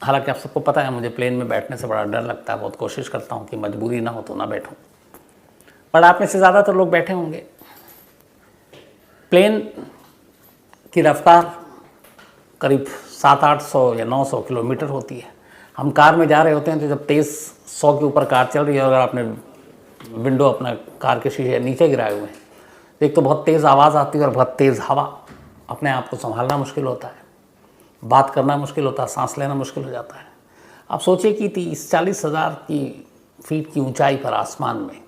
हालांकि आप सबको पता है मुझे प्लेन में बैठने से बड़ा डर लगता है, बहुत कोशिश करता हूँ कि मजबूरी ना हो तो ना बैठूँ, पर आप में से ज़्यादातर लोग बैठे होंगे। प्लेन की रफ्तार करीब 700-800 या 900 किलोमीटर होती है। हम कार में जा रहे होते हैं तो जब तेज़ 100 के ऊपर कार चल रही है और आपने विंडो अपना कार के शीशे नीचे गिराए हुए हैं, एक तो बहुत तेज़ आवाज़ आती है और बहुत तेज़ हवा, अपने आप को संभालना मुश्किल होता है, बात करना मुश्किल होता है, सांस लेना मुश्किल हो जाता है। आप सोचिए कि 30-40 हज़ार की फीट की ऊंचाई पर आसमान में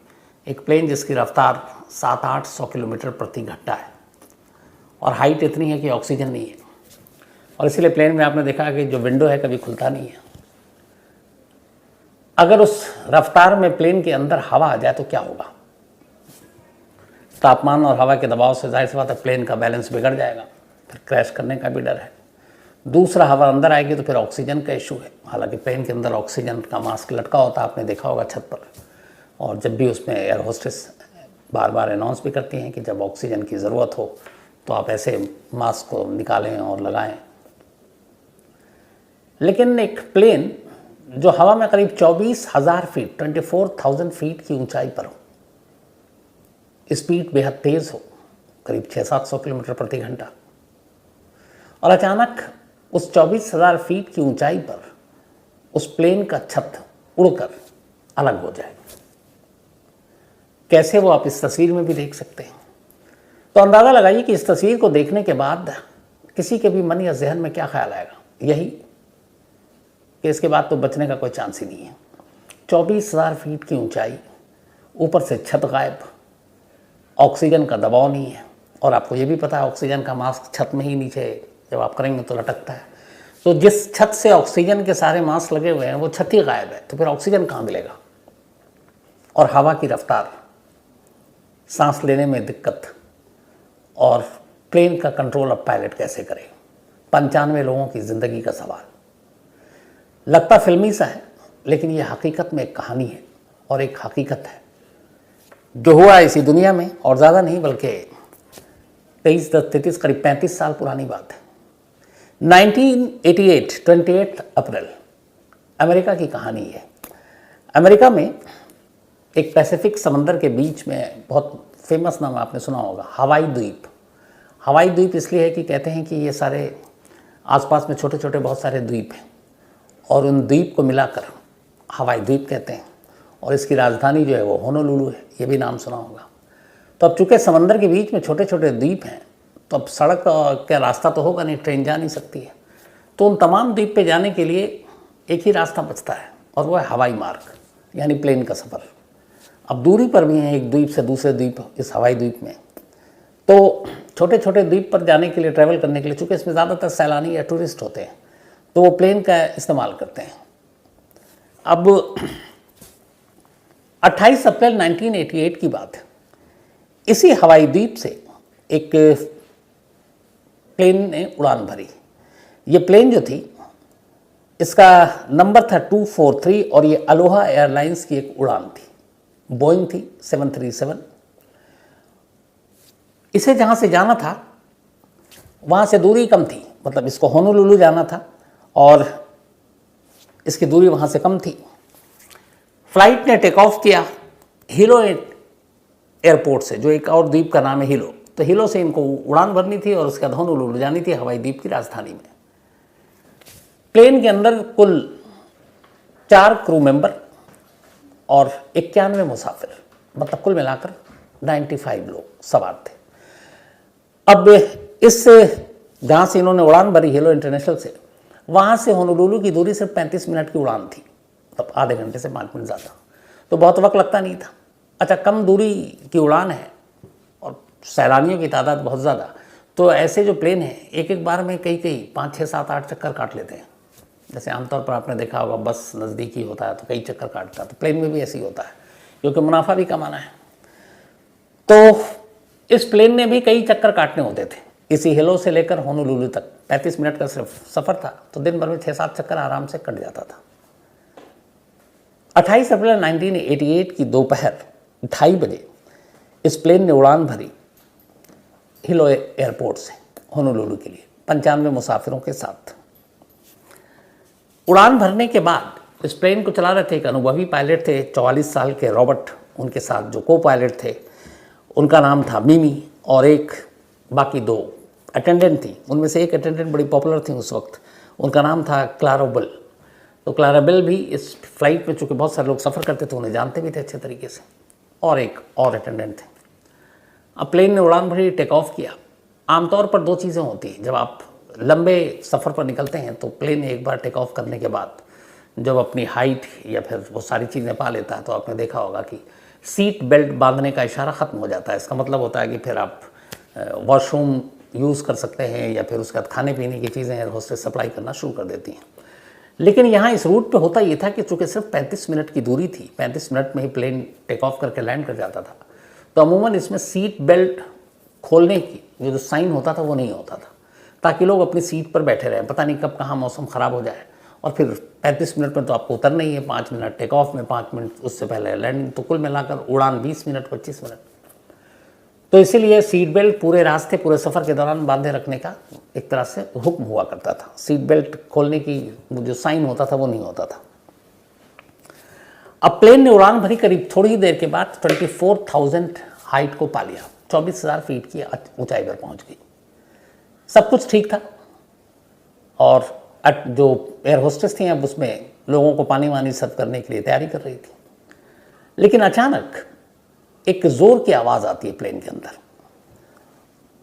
एक प्लेन जिसकी रफ्तार 700-800 किलोमीटर प्रति घंटा है और हाइट इतनी है कि ऑक्सीजन नहीं है, और इसीलिए प्लेन में आपने देखा कि जो विंडो है कभी खुलता नहीं है। अगर उस रफ्तार में प्लेन के अंदर हवा आ जाए तो क्या होगा? तापमान और हवा के दबाव से जाहिर सी बात है प्लेन का बैलेंस बिगड़ जाएगा, फिर क्रैश करने का भी डर है। दूसरा, हवा अंदर आएगी तो फिर ऑक्सीजन का इशू है। हालांकि प्लेन के अंदर ऑक्सीजन का मास्क लटका होता है, आपने देखा होगा छत पर, और जब भी उसमें एयर होस्टेस बार बार अनाउंस भी करती हैं कि जब ऑक्सीजन की ज़रूरत हो तो आप ऐसे मास्क को निकालें और लगाएं। लेकिन एक प्लेन जो हवा में करीब 24,000 फीट 24,000 फीट की ऊंचाई पर हो, स्पीड बेहद तेज़ हो, करीब 600-700 किलोमीटर प्रति घंटा, और अचानक उस 24,000 फीट की ऊंचाई पर उस प्लेन का छत उड़कर अलग हो जाए, कैसे वो आप इस तस्वीर में भी देख सकते हैं। तो अंदाज़ा लगाइए कि इस तस्वीर को देखने के बाद किसी के भी मन या जहन में क्या ख्याल आएगा? यही कि इसके बाद तो बचने का कोई चांस ही नहीं है। 24,000 फीट की ऊंचाई, ऊपर से छत गायब, ऑक्सीजन का दबाव नहीं है, और आपको ये भी पता है ऑक्सीजन का मास्क छत में ही नीचे जब आप करेंगे तो लटकता है। तो जिस छत से ऑक्सीजन के सारे मास्क लगे हुए हैं वो छत ही गायब है, तो फिर ऑक्सीजन कहाँ मिलेगा? और हवा की रफ्तार, सांस लेने में दिक्कत, और प्लेन का कंट्रोल अब पायलट कैसे करे? 95 लोगों की ज़िंदगी का सवाल। लगता फिल्मी सा है, लेकिन ये हकीकत में एक कहानी है और एक हकीकत है जो हुआ इसी दुनिया में, और ज़्यादा नहीं बल्कि 23-33 करीब 35 साल पुरानी बात है। 1988 28 अप्रैल, अमेरिका की कहानी है। अमेरिका में एक पैसिफिक समंदर के बीच में बहुत फेमस नाम आपने सुना होगा, हवाई द्वीप। हवाई द्वीप इसलिए है कि कहते हैं कि ये सारे आसपास में छोटे छोटे बहुत सारे द्वीप हैं और उन द्वीप को मिलाकर हवाई द्वीप कहते हैं, और इसकी राजधानी जो है वो होनोलुलु है, ये भी नाम सुना होगा। तो अब चूँकि समंदर के बीच में छोटे छोटे द्वीप हैं तो अब सड़क का रास्ता तो होगा नहीं, ट्रेन जा नहीं सकती है, तो उन तमाम द्वीप पे जाने के लिए एक ही रास्ता बचता है और वो है हवाई मार्ग, यानी प्लेन का सफ़र। अब दूरी पर भी हैं एक द्वीप से दूसरे द्वीप इस हवाई द्वीप में, तो छोटे छोटे द्वीप पर जाने के लिए, ट्रैवल करने के लिए, चूँकि इसमें ज़्यादातर सैलानी या टूरिस्ट होते हैं तो वो प्लेन का इस्तेमाल करते हैं। अब 28 अप्रैल 1988 की बात है, इसी हवाई द्वीप से एक प्लेन ने उड़ान भरी। ये प्लेन जो थी इसका नंबर था 243 और ये अलोहा एयरलाइंस की एक उड़ान थी, बोइंग थी 737। इसे जहाँ से जाना था वहाँ से दूरी कम थी, मतलब इसको होनोलुलु जाना था और इसकी दूरी वहाँ से कम थी। फ्लाइट ने टेक ऑफ किया हिलो एयरपोर्ट से, जो एक और द्वीप का नाम है हिलो, तो हिलो से इनको उड़ान भरनी थी और उसके बाद होनोलुलु जानी थी, हवाई द्वीप की राजधानी में। प्लेन के अंदर कुल 4 क्रू मेंबर और 91 मुसाफिर, मतलब कुल मिलाकर 95 लोग सवार थे। अब इस जहाँ से इन्होंने उड़ान भरी हिलो इंटरनेशनल से, वहाँ से होनोलुलु की दूरी सिर्फ 35 मिनट की उड़ान थी, मतलब आधे घंटे से 5 मिनट ज़्यादा, तो बहुत वक्त लगता नहीं था। अच्छा, कम दूरी की उड़ान है और सैलानियों की तादाद बहुत ज़्यादा, तो ऐसे जो प्लेन हैं एक एक बार में कई 5, 6, 7, 8 चक्कर काट लेते हैं। जैसे आमतौर पर आपने देखा होगा बस नज़दीकी होता है तो कई चक्कर काटता है, तो प्लेन में भी ऐसे ही होता है क्योंकि मुनाफा भी कमाना है। तो इस प्लेन ने भी कई चक्कर काटने होते थे इसी हिलो से लेकर होनोलुलु तक। 35 मिनट का सिर्फ सफ़र था, तो दिन भर में 6-7 चक्कर आराम से कट जाता था। 28 अप्रैल 1988 की दोपहर 2:30 बजे इस प्लेन ने उड़ान भरी हिलो एयरपोर्ट से होनोलुलु के लिए 95 मुसाफिरों के साथ। उड़ान भरने के बाद इस प्लेन को चला रहे थे एक अनुभवी पायलट थे, 44 साल के रॉबर्ट, उनके साथ जो को पायलट थे उनका नाम था मिमी, और एक बाकी 2 अटेंडेंट थी। उनमें से एक अटेंडेंट बड़ी पॉपुलर थी उस वक्त, उनका नाम था क्लारा बेल। तो क्लारा बेल भी इस फ्लाइट में, चूँकि बहुत सारे लोग सफ़र करते थे, उन्हें जानते भी थे अच्छे तरीके से, और एक और अटेंडेंट थे। अब प्लेन ने उड़ान भरी, टेक ऑफ किया। आमतौर पर 2 चीज़ें होती हैं जब आप लंबे सफ़र पर निकलते हैं, तो प्लेन एक बार टेक ऑफ करने के बाद जब अपनी हाइट या फिर वो सारी चीज़ें पा लेता है, तो आपने देखा होगा कि सीट बेल्ट बांधने का इशारा ख़त्म हो जाता है। इसका मतलब होता है कि फिर आप वॉशरूम यूज़ कर सकते हैं, या फिर उसके बाद खाने पीने की चीज़ें एयर होस्टेस सप्लाई करना शुरू कर देती हैं। लेकिन यहाँ इस रूट पे होता ये था कि चूँकि सिर्फ 35 मिनट की दूरी थी, 35 मिनट में ही प्लेन टेक ऑफ करके लैंड कर जाता था, तो अमूमन इसमें सीट बेल्ट खोलने की जो साइन होता था वो नहीं होता था, ताकि लोग अपनी सीट पर बैठे रहें। पता नहीं कब कहाँ मौसम ख़राब हो जाए, और फिर 35 मिनट में तो आपको उतरना ही है, 5 मिनट टेक ऑफ में, 5 मिनट उससे पहले लैंडिंग, तो कुल मिलाकर उड़ान 20 मिनट 25 मिनट। तो इसीलिए सीट बेल्ट पूरे रास्ते, पूरे सफ़र के दौरान बांधे रखने का एक तरह से हुक्म हुआ करता था। सीट बेल्ट खोलने की जो साइन होता था वो नहीं होता था। अब प्लेन ने उड़ान भरी, करीब थोड़ी ही देर के बाद 24,000 हाइट को पा लिया, 24,000 फीट की ऊंचाई पर पहुंच गई। सब कुछ ठीक था, और जो एयर होस्टेस थी अब उसमें लोगों को पानी वानी सर्व करने के लिए तैयारी कर रही थी। लेकिन अचानक एक ज़ोर की आवाज़ आती है प्लेन के अंदर,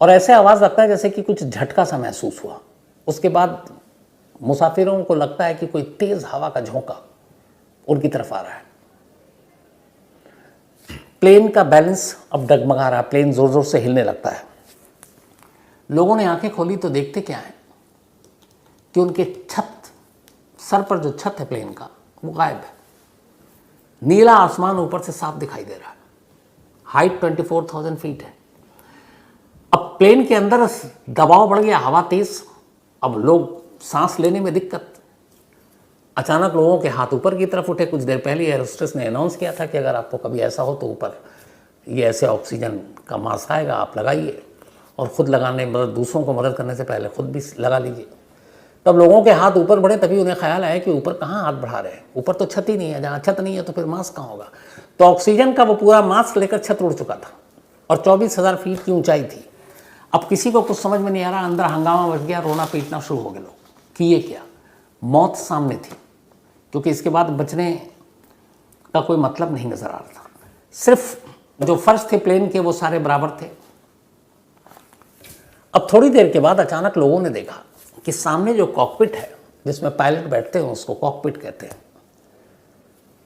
और ऐसे आवाज़ लगता है जैसे कि कुछ झटका सा महसूस हुआ। उसके बाद मुसाफिरों को लगता है कि कोई तेज़ हवा का झोंका उनकी तरफ आ रहा है। प्लेन का बैलेंस अब डगमगा रहा है, प्लेन ज़ोर ज़ोर से हिलने लगता है। लोगों ने आंखें खोली तो देखते क्या है कि उनके सर पर जो छत है प्लेन का वो गायब है। नीला आसमान ऊपर से साफ दिखाई दे रहा है। हाइट 24,000 फीट है। अब प्लेन के अंदर दबाव बढ़ गया, हवा तेज, अब लोग सांस लेने में दिक्कत। अचानक लोगों के हाथ ऊपर की तरफ उठे। कुछ देर पहले एयर होस्टेस ने अनाउंस किया था कि अगर आपको कभी ऐसा हो तो ऊपर ये ऐसे ऑक्सीजन का मास्क आएगा, आप लगाइए, और ख़ुद लगाने, मतलब दूसरों को मदद करने से पहले खुद भी लगा लीजिए। तब लोगों के हाथ ऊपर बढ़े, तभी उन्हें ख्याल आया कि ऊपर कहाँ हाथ बढ़ा रहे हैं, ऊपर तो छत ही नहीं है। जहाँ छत नहीं है तो फिर मास्क कहाँ होगा। तो ऑक्सीजन का वो पूरा मास्क लेकर छत उड़ चुका था, और 24,000 फीट की ऊंचाई थी। अब किसी को कुछ समझ में नहीं आ रहा, अंदर हंगामा मच गया, रोना पीटना शुरू हो गए लोग कि ये क्या। मौत सामने थी, क्योंकि इसके बाद बचने का कोई मतलब नहीं नज़र आ रहा था। सिर्फ जो फर्श थे प्लेन के वो सारे बराबर थे। अब थोड़ी देर के बाद अचानक लोगों ने देखा कि सामने जो कॉकपिट है जिसमें पायलट बैठते हैं, उसको कॉकपिट कहते हैं,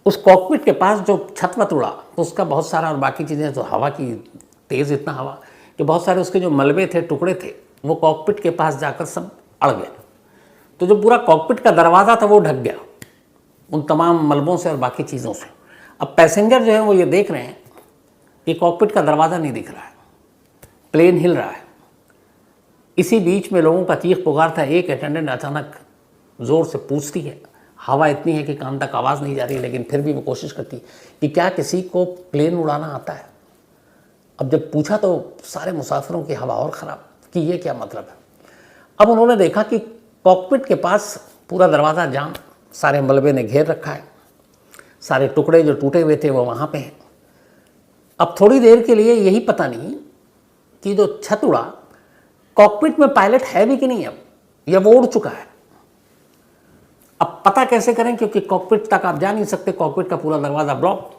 उस कॉकपिट के पास जो छत वत उड़ा तो उसका बहुत सारा, और बाकी चीज़ें, तो हवा की तेज़ इतना हवा कि बहुत सारे उसके जो मलबे थे, टुकड़े थे, वो कॉकपिट के पास जाकर सब अड़ गए। तो जो पूरा कॉकपिट का दरवाज़ा था वो ढक गया उन तमाम मलबों से और बाकी चीज़ों से। अब पैसेंजर जो है वो ये देख रहे हैं कि कॉकपिट का दरवाज़ा नहीं दिख रहा है, प्लेन हिल रहा है। इसी बीच में लोगों का चीख पुकार था। एक अटेंडेंट अचानक ज़ोर से पूछती है, हवा इतनी है कि कान तक आवाज़ नहीं जा रही, लेकिन फिर भी वो कोशिश करती कि क्या किसी को प्लेन उड़ाना आता है। अब जब पूछा तो सारे मुसाफिरों की हवा और ख़राब कि ये क्या मतलब है। अब उन्होंने देखा कि कॉकपिट के पास पूरा दरवाज़ा जाम, सारे मलबे ने घेर रखा है, सारे टुकड़े जो टूटे हुए थे वो वहाँ पे हैं। अब थोड़ी देर के लिए यही पता नहीं कि जो छत उड़ा, कॉकपिट में पायलट है भी कि नहीं अब, या वो उड़ चुका है। अब पता कैसे करें, क्योंकि कॉकपिट तक आप जा नहीं सकते, कॉकपिट का पूरा दरवाज़ा ब्लॉक।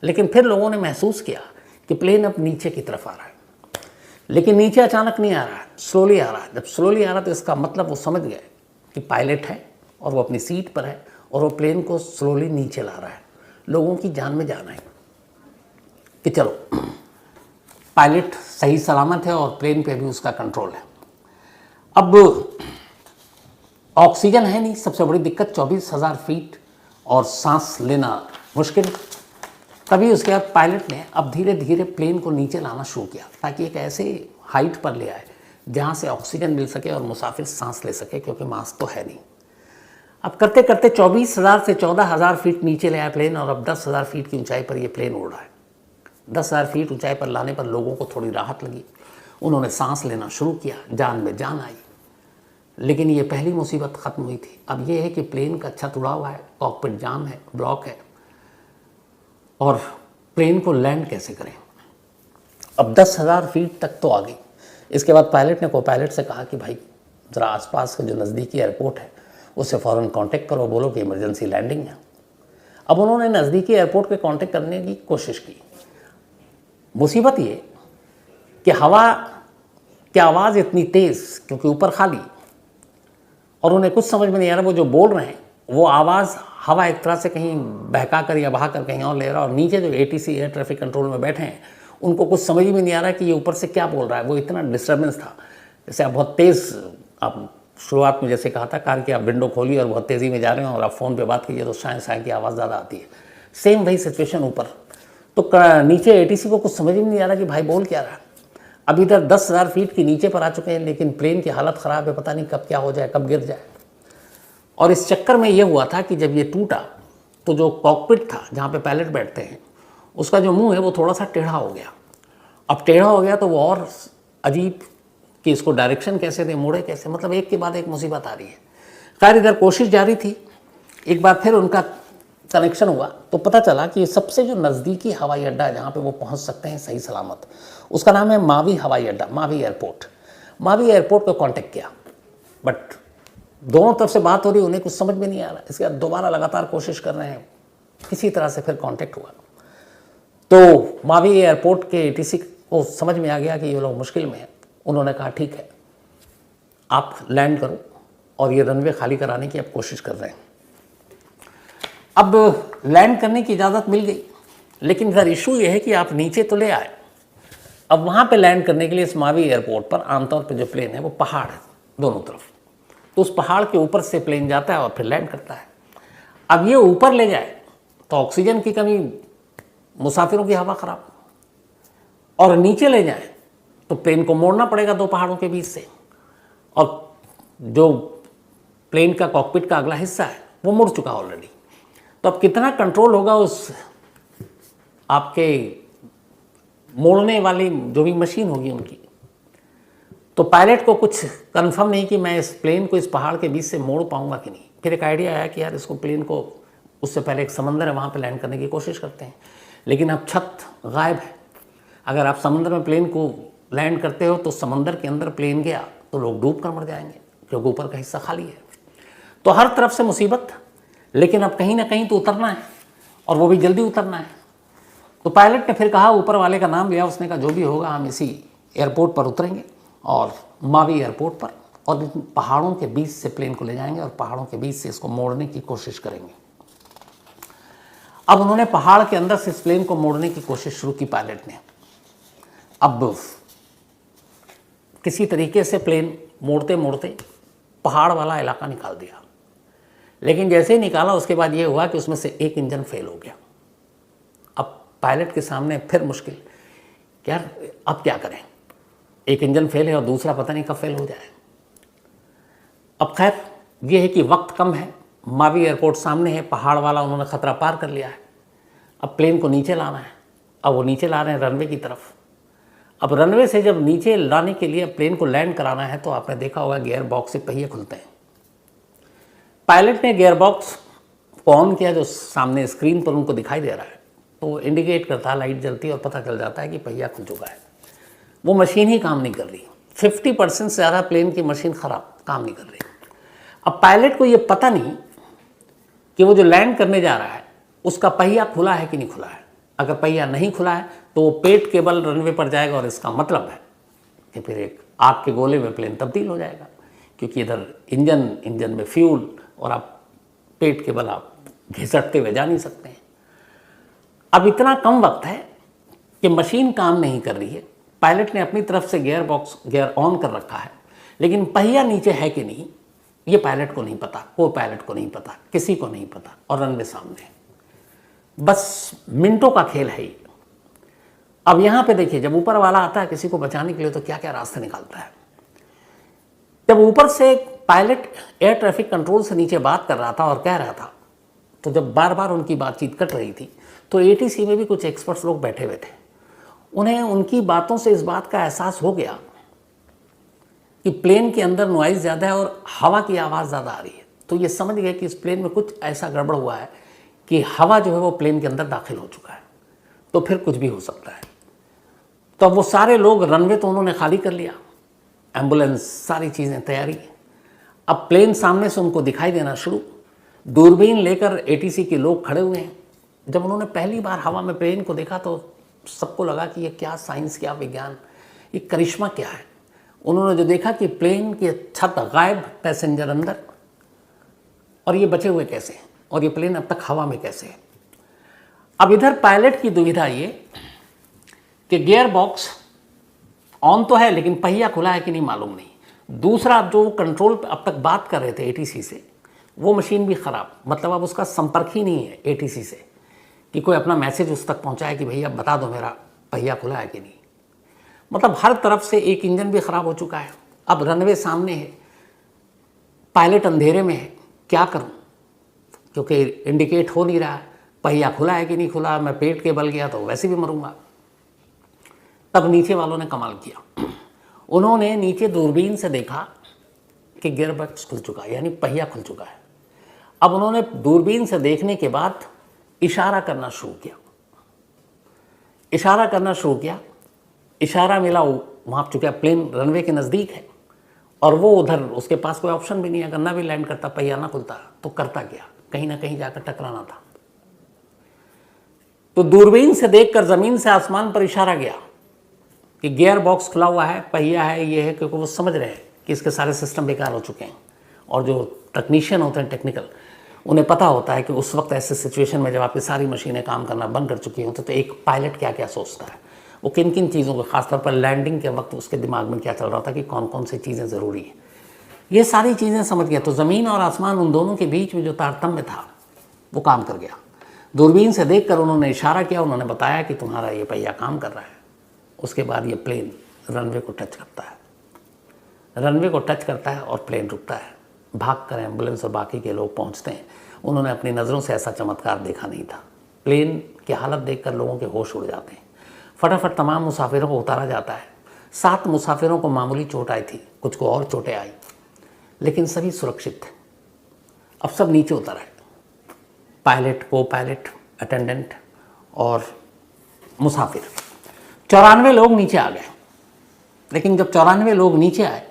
लेकिन फिर लोगों ने महसूस किया कि प्लेन अब नीचे की तरफ आ रहा है, लेकिन नीचे अचानक नहीं आ रहा है, स्लोली आ रहा है। जब स्लोली आ रहा तो इसका मतलब वो समझ गए कि पायलट है और वो अपनी सीट पर है, और वो प्लेन को स्लोली नीचे ला रहा है। लोगों की जान में जान आई कि चलो पायलट सही सलामत है और प्लेन पे भी उसका कंट्रोल है। अब ऑक्सीजन है नहीं, सबसे बड़ी दिक्कत, 24,000 फीट और सांस लेना मुश्किल। तभी उसके बाद पायलट ने अब धीरे धीरे प्लेन को नीचे लाना शुरू किया, ताकि एक ऐसे हाइट पर ले आए जहाँ से ऑक्सीजन मिल सके और मुसाफिर सांस ले सके, क्योंकि मास्क तो है नहीं। अब करते करते 24,000 से 14,000 फीट नीचे ले आया प्लेन, और अब 10,000 फीट की ऊंचाई पर यह प्लेन उड़ रहा है। 10,000 फीट ऊंचाई पर लाने पर लोगों को थोड़ी राहत लगी, उन्होंने सांस लेना शुरू किया, जान में जान आई। लेकिन ये पहली मुसीबत ख़त्म हुई थी। अब ये है कि प्लेन का छत उड़ा हुआ है, कॉकपिट जाम है, ब्लॉक है, और प्लेन को लैंड कैसे करें। अब 10,000 फीट तक तो आ गई। इसके बाद पायलट ने को पायलट से कहा कि भाई ज़रा आसपास का जो नज़दीकी एयरपोर्ट है उससे फ़ौरन कांटेक्ट करो, बोलो कि इमरजेंसी लैंडिंग है। अब उन्होंने नज़दीकी एयरपोर्ट पे कांटेक्ट करने की कोशिश की। मुसीबत ये कि हवा की आवाज़ इतनी तेज़, क्योंकि ऊपर खाली, और उन्हें कुछ समझ में नहीं आ रहा वो जो बोल रहे हैं वो आवाज़ हवा एक तरह से कहीं बहका कर या बहा कर कहीं और ले रहा है, और नीचे जो ATC एयर ट्रैफिक कंट्रोल में बैठे हैं उनको कुछ समझ में नहीं आ रहा कि ये ऊपर से क्या बोल रहा है। वो इतना डिस्टर्बेंस था। जैसे आप बहुत तेज़, आप शुरुआत में जैसे कहा था कार की आप विंडो खोलिए और बहुत तेज़ी में जा रहे हैं और आप फ़ोन पे बात कीजिए तो शायद की आवाज़ ज़्यादा आती है। सेम वही सिचुएशन ऊपर। तो नीचे ATC को कुछ समझ में नहीं आ रहा कि भाई बोल क्या रहा है। अब इधर 10,000 फीट के नीचे पर आ चुके हैं, लेकिन प्लेन की हालत ख़राब है, पता नहीं कब क्या हो जाए, कब गिर जाए। और इस चक्कर में ये हुआ था कि जब ये टूटा तो जो कॉकपिट था जहाँ पे पायलट बैठते हैं उसका जो मुंह है वो थोड़ा सा टेढ़ा हो गया। अब टेढ़ा हो गया तो वो और अजीब कि इसको डायरेक्शन कैसे दें, मोड़े कैसे, मतलब एक के बाद एक मुसीबत आ रही है। खैर इधर कोशिश जारी थी। एक बार फिर उनका कनेक्शन हुआ तो पता चला कि सबसे जो नज़दीकी हवाई अड्डा है जहाँ पे वो पहुँच सकते हैं सही सलामत, उसका नाम है मावी हवाई अड्डा, मावी एयरपोर्ट। मावी एयरपोर्ट को कांटेक्ट किया, बट दोनों तरफ से बात हो रही, उन्हें कुछ समझ में नहीं आ रहा। इसके बाद दोबारा लगातार कोशिश कर रहे हैं, किसी तरह से फिर कांटेक्ट हुआ तो मावी एयरपोर्ट के ATC को समझ में आ गया कि ये लोग मुश्किल में हैं। उन्होंने कहा ठीक है आप लैंड करो, और ये रनवे खाली कराने की अब कोशिश कर रहे हैं। अब लैंड करने की इजाज़त मिल गई, लेकिन सर इशू ये है कि आप नीचे तो ले आए। अब वहाँ पे लैंड करने के लिए इस मावी एयरपोर्ट पर आमतौर पे जो प्लेन है वो पहाड़ है दोनों तरफ, तो उस पहाड़ के ऊपर से प्लेन जाता है और फिर लैंड करता है। अब ये ऊपर ले जाए तो ऑक्सीजन की कमी, मुसाफिरों की हवा ख़राब, और नीचे ले जाए तो प्लेन को मोड़ना पड़ेगा दो पहाड़ों के बीच से, और जो प्लेन का कॉकपिट का अगला हिस्सा है वो मुड़ चुका ऑलरेडी। तो अब कितना कंट्रोल होगा उस आपके मोड़ने वाली जो भी मशीन होगी उनकी। तो पायलट को कुछ कंफर्म नहीं कि मैं इस प्लेन को इस पहाड़ के बीच से मोड़ पाऊंगा कि नहीं। फिर एक आइडिया आया कि यार इसको प्लेन को, उससे पहले एक समंदर है वहाँ पे लैंड करने की कोशिश करते हैं, लेकिन अब छत गायब है। अगर आप समंदर में प्लेन को लैंड करते हो तो समंदर के अंदर प्लेन गया तो लोग डूब कर मर जाएंगे, क्योंकि ऊपर का हिस्सा खाली है। तो हर तरफ से मुसीबत, लेकिन अब कहीं ना कहीं तो उतरना है, और वो भी जल्दी उतरना है। तो पायलट ने फिर कहा, ऊपर वाले का नाम लिया, उसने कहा जो भी होगा हम इसी एयरपोर्ट पर उतरेंगे और मावी एयरपोर्ट पर, और इन पहाड़ों के बीच से प्लेन को ले जाएंगे और पहाड़ों के बीच से इसको मोड़ने की कोशिश करेंगे। अब उन्होंने पहाड़ के अंदर से इस प्लेन को मोड़ने की कोशिश शुरू की पायलट ने। अब किसी तरीके से प्लेन मोड़ते मोड़ते पहाड़ वाला इलाका निकाल दिया, लेकिन जैसे ही निकाला उसके बाद ये हुआ कि उसमें से एक इंजन फेल हो गया। अब पायलट के सामने फिर मुश्किल, यार अब क्या करें, एक इंजन फेल है और दूसरा पता नहीं कब फेल हो जाए। अब खैर ये है कि वक्त कम है, मावी एयरपोर्ट सामने है, पहाड़ वाला उन्होंने ख़तरा पार कर लिया है। अब प्लेन को नीचे लाना है। अब वो नीचे ला रहे हैं रनवे की तरफ। अब रनवे से जब नीचे लाने के लिए प्लेन को लैंड कराना है तो आपने देखा होगा गियर बॉक्स से पहिए खुलते हैं। पायलट ने गियर बॉक्स को ऑन किया, जो सामने स्क्रीन पर उनको दिखाई दे रहा है, तो वो इंडिकेट करता है, लाइट जलती है और पता चल जाता है कि पहिया खुल चुका है। वो मशीन ही काम नहीं कर रही, 50% से ज़्यादा प्लेन की मशीन ख़राब, काम नहीं कर रही। अब पायलट को ये पता नहीं कि वो जो लैंड करने जा रहा है उसका पहिया खुला है कि नहीं खुला है। अगर पहिया नहीं खुला है तो वो पेट केबल रनवे पर जाएगा, और इसका मतलब है कि फिर एक आग के गोले में प्लेन तब्दील हो जाएगा, क्योंकि इधर इंजन में फ्यूल, और आप पेट केबल आप घिसटते हुए जा नहीं सकते हैं। अब इतना कम वक्त है कि मशीन काम नहीं कर रही है। पायलट ने अपनी तरफ से गियर ऑन कर रखा है, लेकिन पहिया नीचे है कि नहीं ये पायलट को नहीं पता, को पायलट को नहीं पता, किसी को नहीं पता, और रनवे सामने है। बस मिनटों का खेल है ये। अब यहाँ पे देखिए, जब ऊपर वाला आता है किसी को बचाने के लिए तो क्या क्या रास्ते निकालता है। जब ऊपर से पायलट एयर ट्रैफिक कंट्रोल से नीचे बात कर रहा था और कह रहा था, तो जब बार बार उनकी बातचीत कट रही थी तो ATC में भी कुछ एक्सपर्ट्स लोग बैठे हुए थे। उन्हें उनकी बातों से इस बात का एहसास हो गया कि प्लेन के अंदर नॉइज़ ज़्यादा है और हवा की आवाज़ ज़्यादा आ रही है, तो ये समझ गए कि इस प्लेन में कुछ ऐसा गड़बड़ हुआ है कि हवा जो है वो प्लेन के अंदर दाखिल हो चुका है, तो फिर कुछ भी हो सकता है। तो अब वो सारे लोग, रनवे तो उन्होंने खाली कर लिया, एम्बुलेंस, सारी चीज़ें तैयारी। अब प्लेन सामने से उनको दिखाई देना शुरू, दूरबीन लेकर एटीसी के लोग खड़े हुए हैं। जब उन्होंने पहली बार हवा में प्लेन को देखा तो सबको लगा कि ये क्या साइंस, क्या विज्ञान, ये करिश्मा क्या है। उन्होंने जो देखा कि प्लेन की छत गायब, पैसेंजर अंदर, और ये बचे हुए कैसे, और ये प्लेन अब तक हवा में कैसे है। अब इधर पायलट की दुविधा ये कि गियर बॉक्स ऑन तो है लेकिन पहिया खुला है कि नहीं मालूम नहीं। दूसरा, जो कंट्रोल अब तक बात कर रहे थे एटीसी से, वो मशीन भी ख़राब, मतलब अब उसका संपर्क ही नहीं है एटीसी से कि कोई अपना मैसेज उस तक पहुंचाए कि भैया बता दो मेरा पहिया खुला है कि नहीं। मतलब हर तरफ से एक इंजन भी ख़राब हो चुका है। अब रनवे सामने है, पायलट अंधेरे में है, क्या करूं, क्योंकि इंडिकेट हो नहीं रहा है, पहिया खुला है कि नहीं खुला, मैं पेट के बल गया तो वैसे भी मरूंगा। तब नीचे वालों ने कमाल किया, उन्होंने नीचे दूरबीन से देखा कि गियर बॉक्स खुल चुका है, यानी पहिया खुल चुका है। अब उन्होंने दूरबीन से देखने के बाद इशारा करना शुरू किया, इशारा करना शुरू किया, इशारा मिला, वहाँ चूँकि प्लेन रनवे के नज़दीक है और वो उधर, उसके पास कोई ऑप्शन भी नहीं है, अगर ना भी लैंड करता, पहिया ना खुलता तो करता क्या, कहीं ना कहीं जाकर टकराना था। तो दूरबीन से देखकर ज़मीन से आसमान पर इशारा गया कि गियर बॉक्स खुला हुआ है, पहिया है, ये है, क्योंकि वो समझ रहे हैं कि इसके सारे सिस्टम बेकार हो चुके हैं। और जो टेक्नीशियन होते हैं, टेक्निकल, उन्हें पता होता है कि उस वक्त ऐसे सिचुएशन में जब आपकी सारी मशीनें काम करना बंद कर चुकी होती तो एक पायलट क्या क्या सोचता है, वो किन किन चीज़ों को, खासतौर पर लैंडिंग के वक्त उसके दिमाग में क्या चल रहा था कि कौन कौन सी चीज़ें ज़रूरी हैं, ये सारी चीज़ें समझ गया। तो ज़मीन और आसमान, उन दोनों के बीच में जो तारतम्य था वो काम कर गया। दूरबीन से देखकर उन्होंने इशारा किया, उन्होंने बताया कि तुम्हारा ये पहिया काम कर रहा है। उसके बाद ये प्लेन रनवे को टच करता है, रनवे को टच करता है और प्लेन रुकता है। भागकर एम्बुलेंस और बाकी के लोग पहुंचते हैं। उन्होंने अपनी नज़रों से ऐसा चमत्कार देखा नहीं था। प्लेन की हालत देखकर लोगों के होश उड़ जाते हैं। फटाफट तमाम मुसाफिरों को उतारा जाता है। 7 मुसाफिरों को मामूली चोट आई थी, कुछ को और चोटें आई, लेकिन सभी सुरक्षित थे। अब सब नीचे उतर आए, पायलट, को पायलट, अटेंडेंट और मुसाफिर। 94 लोग नीचे आ गए। लेकिन जब 94 लोग नीचे आए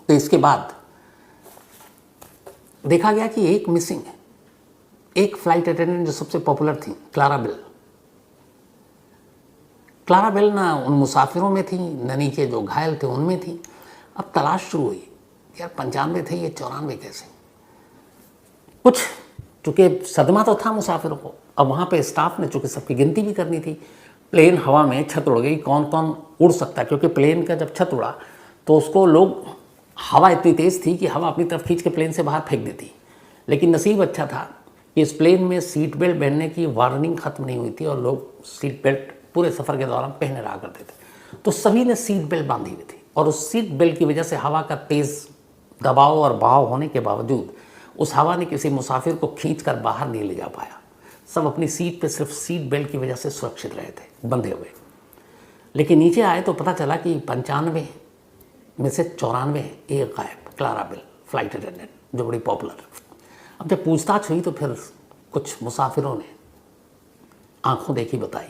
तो इसके बाद देखा गया कि एक मिसिंग है। एक फ्लाइट अटेंडेंट जो सबसे पॉपुलर थी, क्लारा बेल। क्लारा बेल ना उन मुसाफिरों में थी, न नीचे जो घायल थे उनमें थी। अब तलाश शुरू हुई, यार 95 थे, ये 94 कैसे। कुछ चूँकि सदमा तो था मुसाफिरों को। अब वहाँ पे स्टाफ ने चूँकि सबकी गिनती भी करनी थी। प्लेन हवा में, छत उड़ गई, कौन कौन उड़ सकता है, क्योंकि प्लेन का जब छत उड़ा तो उसको लोग, हवा इतनी तेज़ थी कि हवा अपनी तरफ खींच के प्लेन से बाहर फेंक देती। लेकिन नसीब अच्छा था कि इस प्लेन में सीट बेल्ट पहनने की वार्निंग ख़त्म नहीं हुई थी और लोग सीट बेल्ट पूरे सफ़र के दौरान पहने रहा करते थे। तो सभी ने सीट बेल्ट बांधी हुई थी और उस सीट बेल्ट की वजह से हवा का तेज़ दबाव और बहाव होने के बावजूद उस हवा ने किसी मुसाफिर को खींच कर बाहर नहीं ले जा पाया। सब अपनी सीट पे सिर्फ सीट बेल्ट की वजह से सुरक्षित रहे थे, बंधे हुए। लेकिन नीचे आए तो पता चला कि 95 में से 94 एक गायब, क्लारा बेल, फ्लाइट अटेंडेंट, जो बड़ी पॉपुलर। अब जब पूछताछ हुई तो फिर कुछ मुसाफिरों ने आंखों देखी बताई।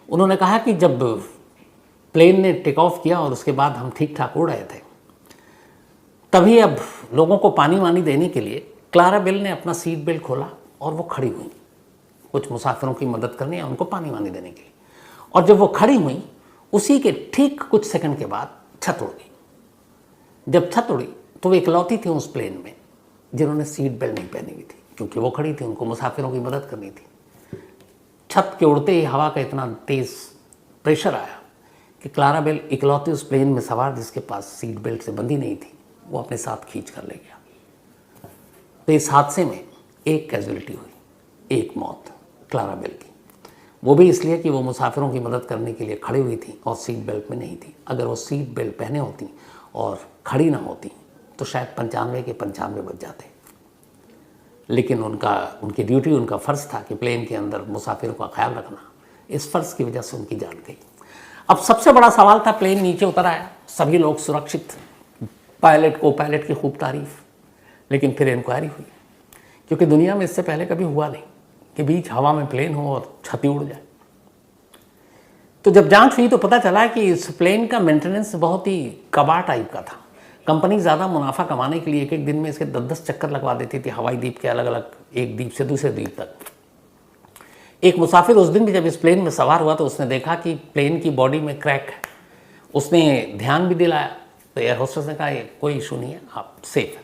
उन्होंने कहा कि जब प्लेन ने टेक ऑफ किया और उसके बाद हम ठीक ठाक उड़ रहे थे, तभी अब लोगों को पानी वानी देने के लिए क्लारा बेल ने अपना सीट बेल्ट खोला और वो खड़ी हुई कुछ मुसाफिरों की मदद करने या उनको पानी वानी देने के लिए। और जब वो खड़ी हुई, उसी के ठीक कुछ सेकंड के बाद छत उड़ गई। जब छत उड़ी तो वो इकलौती थी उस प्लेन में जिन्होंने सीट बेल्ट नहीं पहनी हुई थी, क्योंकि वो खड़ी थी, उनको मुसाफिरों की मदद करनी थी। छत के उड़ते ही हवा का इतना तेज़ प्रेशर आया कि क्लारा बेल इकलौती उस प्लेन में सवार जिसके पास सीट बेल्ट से बंधी नहीं थी, वो अपने साथ खींच कर ले गया। तो इस हादसे में एक कैजुअलिटी हुई, एक मौत क्लारा बेल की। वो भी इसलिए कि वो मुसाफिरों की मदद करने के लिए खड़ी हुई थी और सीट बेल्ट में नहीं थी। अगर वो सीट बेल्ट पहने होती और खड़ी ना होती तो शायद 95 के 95 बच जाते। लेकिन उनकी ड्यूटी, उनका फ़र्ज़ था कि प्लेन के अंदर मुसाफिरों का ख्याल रखना। इस फ़र्ज़ की वजह से उनकी जान गई। अब सबसे बड़ा सवाल था, प्लेन नीचे उतर आया, सभी लोग सुरक्षित, पायलट को पायलट की खूब तारीफ, लेकिन फिर इंक्वायरी हुई, क्योंकि दुनिया में इससे पहले कभी हुआ नहीं कि बीच हवा में प्लेन हो और छती उड़ जाए। तो जब जांच हुई तो पता चला कि इस प्लेन का मेंटेनेंस बहुत ही कबाड़ टाइप का था। कंपनी ज़्यादा मुनाफा कमाने के लिए एक एक दिन में इसके 10-10 चक्कर लगवा देती थी हवाई द्वीप के अलग अलग, एक द्वीप से दूसरे द्वीप तक। एक मुसाफिर उस दिन भी जब इस प्लेन में सवार हुआ तो उसने देखा कि प्लेन की बॉडी में क्रैक है। उसने ध्यान भी दिलाया तो एयर होस्टेस ने कहा ये कोई इशू नहीं है, आप सेफ है।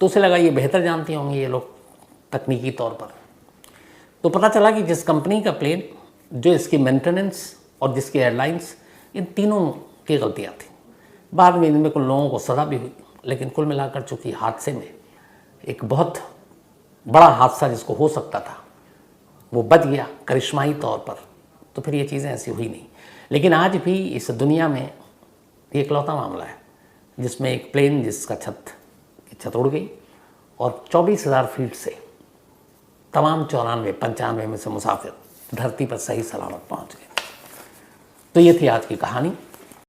तो उसे लगा ये बेहतर जानती होंगे ये लोग तकनीकी तौर पर। तो पता चला कि जिस कंपनी का प्लेन, जो इसकी मेंटेनेंस और जिसकी एयरलाइंस, इन तीनों की गलतियाँ थी। बाद में इनमें कुछ लोगों को सज़ा भी हुई, लेकिन कुल मिलाकर चूँकि हादसे में एक बहुत बड़ा हादसा जिसको हो सकता था वो बच गया करिश्माई तौर पर, तो फिर ये चीज़ें ऐसी हुई नहीं। लेकिन आज भी इस दुनिया में ये इकलौता मामला है जिसमें एक प्लेन जिसका छत उड़ गई और 24,000 फीट से तमाम 95 में से मुसाफिर धरती पर सही सलामत पहुंच गए। तो ये थी आज की कहानी।